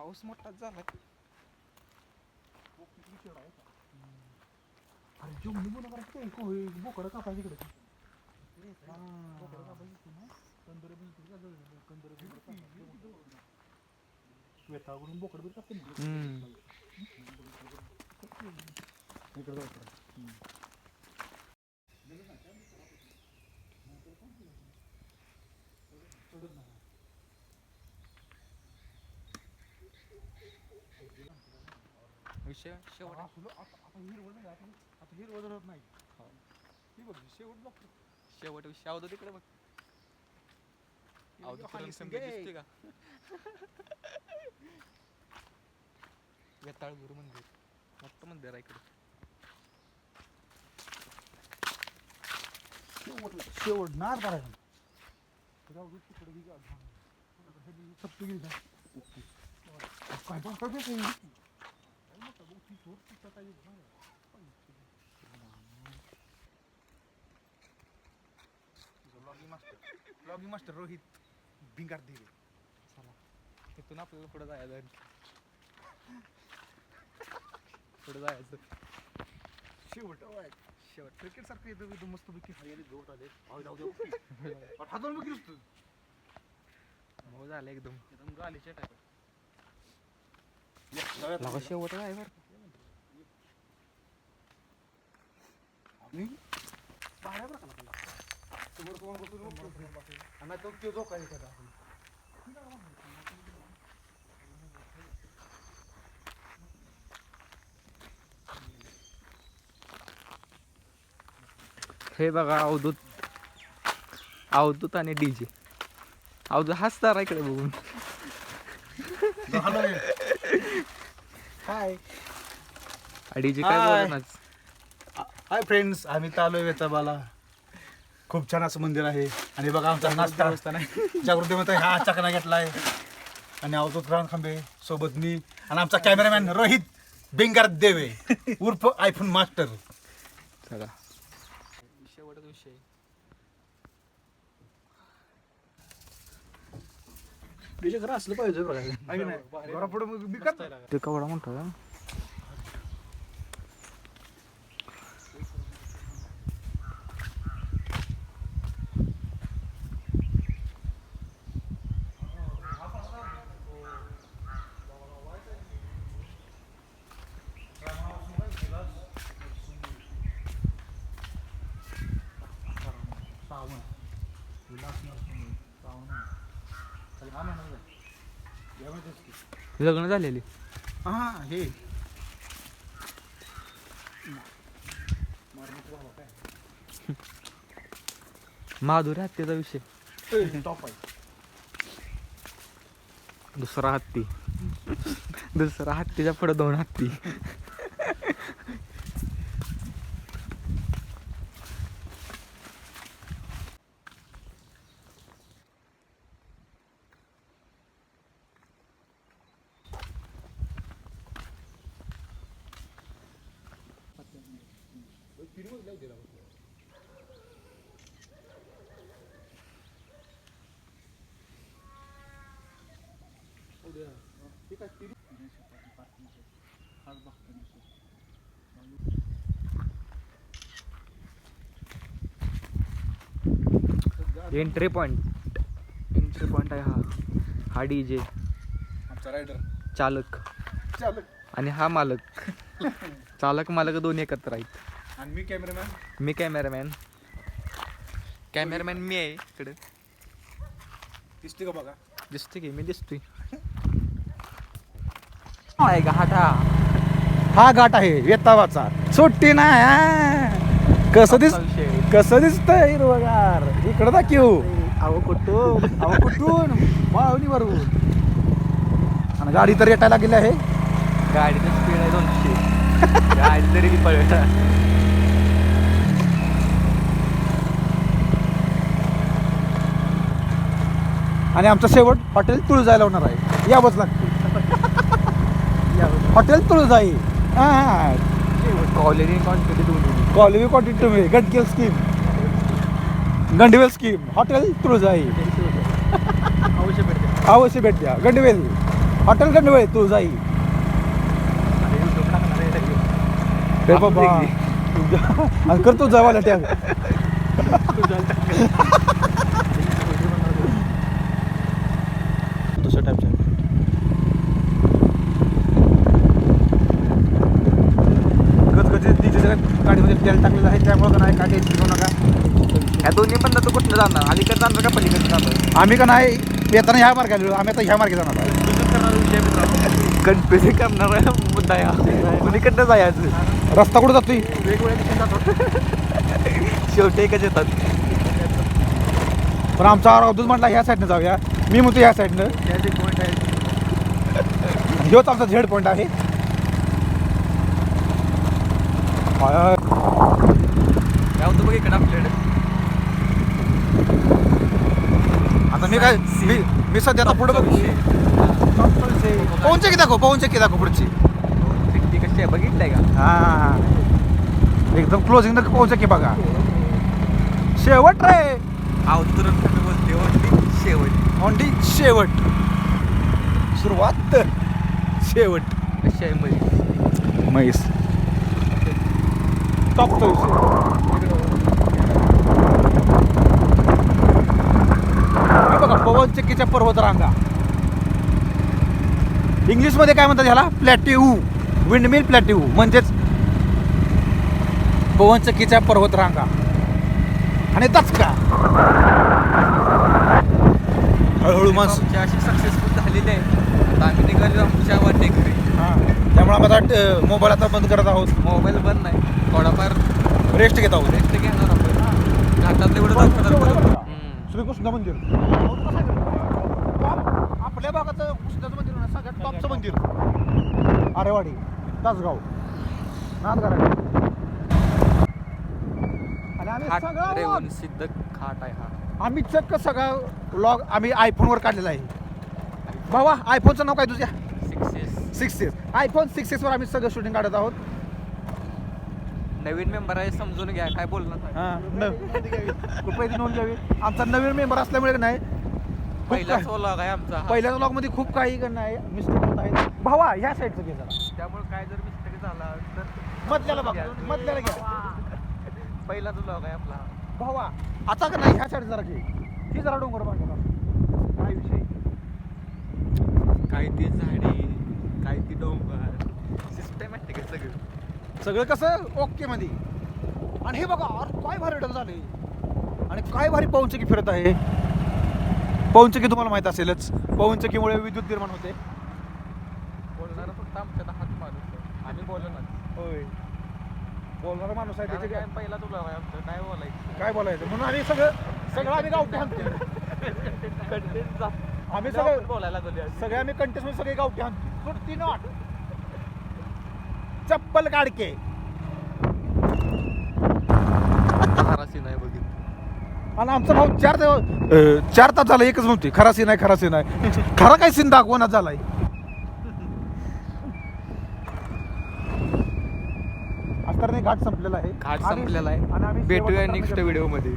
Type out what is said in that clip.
पाऊस मोठाच झाला. अरे जंगली बोला करायचं बोकडं कापायचं इकडे वेताळकडून बोकड बी कापते ना इकडे विषय शेवट आता हिरवळ नाही आता हिरवळ होत नाही ती बघ शेवट बघ शेवट विषय आवतो तिकडे बघ. दिसते का वेताळ गुरु मंदिर मोठं मंदिर आहे इकडे. शेवट नार करायचं काय ब्लॉगिंग मास्टर रोहित भिंगार दिले. चला तिथून आपल्याला पुढे जायचं. पुढे जायचं शेवट शेवट क्रिकेट सारखं येतं एकदम मस्त पैकी हरियाली जोर आले हातून बघ नुसतं भाऊ झालं एकदम एकदम गालीच्या टाईप. शेवट आहे बरं. तो जो काही एखादा हे बघा अवधूत आणि डीजे. अवधूत हसतार इकडे बघून. हाय डीजे काय बोलणार. हाय फ्रेंड्स, आम्ही आलोय वेताबाला. खूप छान असं मंदिर आहे. आणि बघा आमचा नाश्ता जागृतीमध्ये हा चकना घेतलाय आणि अवधूत रानखांबे सोबत मी आणि आमचा कॅमेरामॅन रोहित बेंगार देवे उर्फ आयफोन मास्टर. चला शेवटच विषय. डीजे खरं असलं पाहिजे बघा पुढे मी करतो. ते केवढा मोठा आहे. लग्न झालेली. हा हे माधुरी हत्तीचा विषय. टॉप आहे. दुसरा हत्ती. दुसरा हत्तीच्या पुढे 2 हत्ती. एंट्री पॉइंट आहे हा डीजे. आमचा रायडर चालक चालक आणि हा मालक. चालक मालक दोन्ही एकत्र आहेत. आणि मी कॅमेरामॅन. मी कॅमेरामॅन मी आहे इकडे. दिसते का बघा. दिसते की मी दिसतोय. हा घाट आहे वेतावाचा. सुट्टी नाही कसं दिसतंय हिरवगार. इकडं दाखव. अहो कुठून माऊलीवरून. आणि गाडी तर येटायला गेली आहे. गाडीचं स्पीड आहे 200. गाडी तरी ती पळत. आणि आमचा शेवट हॉटेल तुळजाई लावणार आहे. यावंच लागते. हॉटेल तुळजाई. हा कॉलेज क्वांटिटी तुम्ही गंडवेल स्कीम हॉटेल तुळजाई. अवश्य भेट द्या गंडवेल. हॉटेल कडे वेळ तू जाई रे बाबा आणि करतो जावाला टॅग दुसऱ्या टाईपच्या गाडीमध्ये तेल टाकलेलं आहे त्यामुळे नाही काटे शिकवू नका ह्या दोन्ही पण तू कुठलं जाणार अलीकडे जाणार का पलीकडे जाणार आम्ही का नाही येताना ह्या मार्गाला आलो, आम्ही आता ह्या मार्गे जाणार आहे. कन्फ्युजन करणारा मुद्दा या कुणीकडनं जायचं रस्ता कुठं जातोय वेगवेगळ्या दिशेने जातो. शेवटी एकच येतात पण आमचा अवधूत म्हटला ह्या साईडनं जाऊया मी म्हणतो ह्या साईडनं त्या जे पॉईंट आहे ह्योच आमचा झेड पॉईंट आहे या होतं बघ इकडे आपल्याकडे आता मी काय मी सध्या आता पुढे बघू पवनचक्की दाखव पुढची ती कशी आहे बघितलंय का हा एकदम क्लोजिंग पवनचक्की बघा शेवट रे अवतरण कमी बोलते ओनली शेवट ओंडी शेवट सुरुवात तर शेवट कशी आहे मध्ये म्हैस टॉप तो बघा पवनचक्कीच्या पर्वतरांगा इंग्लिशमध्ये काय म्हणतात ह्याला प्लॅट्यू विंडमिल प्लॅट्यू म्हणजेच पवनचक्कीच्या पर्वतरांगा आणि दचका हळूहळू माणसं आमची अशी सक्सेसफुल झालेली आहे आता आम्ही निघालो आमच्या वाटेकरी त्यामुळे आम्ही आता मोबाईल आता बंद करत आहोत मोबाईल बंद नाही थोडाफार रेस्ट घेत आहोत रेस्ट घेणार आपण घाटातलं एवढं दाखवणार श्रीकृष्ण मंदिर आपल्या भागाचं कृष्णाचं मंदिर ना सगळ्यात टॉपचं मंदिर आरेवाडी तासगाव नांदगाव आणि आम्ही घाट सगळा रेवण सिद्ध घाट आहे हा आम्ही चक्क सगळा व्लॉग आम्ही आयफोनवर काढलेला आहे भावा आयफोनचं नाव काय तुझ्या 6s आयफोन 6s वर आम्ही सगळं शूटिंग काढत आहोत नवीन मेंबर आहे समजून घ्या काय बोलणार कृपया ती नोंद घ्यावी आमचा नवीन मेंबर असल्यामुळे का नाही पहिलाच व्लॉग आहे आमचा हा. पहिल्या व्लॉग मध्ये खूप काही नाही मिस्टेक होत आहेत भावा ह्या साईडचं घे जरा त्यामुळे काय जर मिस्टेक झाला तर मधल्याला बघ मधल्याला घ्या पहिलाच व्लॉग आहे आपला भावा आता का नाही ह्या साईड जरा घे ही जरा डोंगर बांधला काय विषय काय ती झाडी काय ती डोंगर सिस्टमॅटिक आहे सगळं सगळं कसं ओके मध्ये आणि हे बघा अरे काय भारी डग झाले आणि काय भारी पवनचक्की फिरत आहे पवनचक्की तुम्हाला माहित असेलच पवनचक्कीमुळे विद्युत निर्माण होते बोलणारा फक्त आमच्यात हात माणूस आम्ही बोलणार होय बोलणारा माणूस आहे त्याचे काय पहिलाच व्लॉग आहे आमचं काय बोलायचं काय बोलायचं म्हणून आम्ही सगळं आम्ही गावठी आणतो कंटेंट आम्ही सगळं बोलायला लागलो सगळे आम्ही कंटेस्ट सगळे गावठी आणतो सुट्टी नॉट चप्पल काढके खरा सीन आहे बघितलं आणि आमचा भाऊ 4 तास झाला एकच म्हणते खरा सीन आहे खरा काय सीन दाखवण्यात झालाय आज तर नाही घाट संपलेला आहे घाट आणि- संपलेला आणि आहे आम्ही भेटूया शेवटचा नेक्स्ट टाकला- व्हिडिओ मध्ये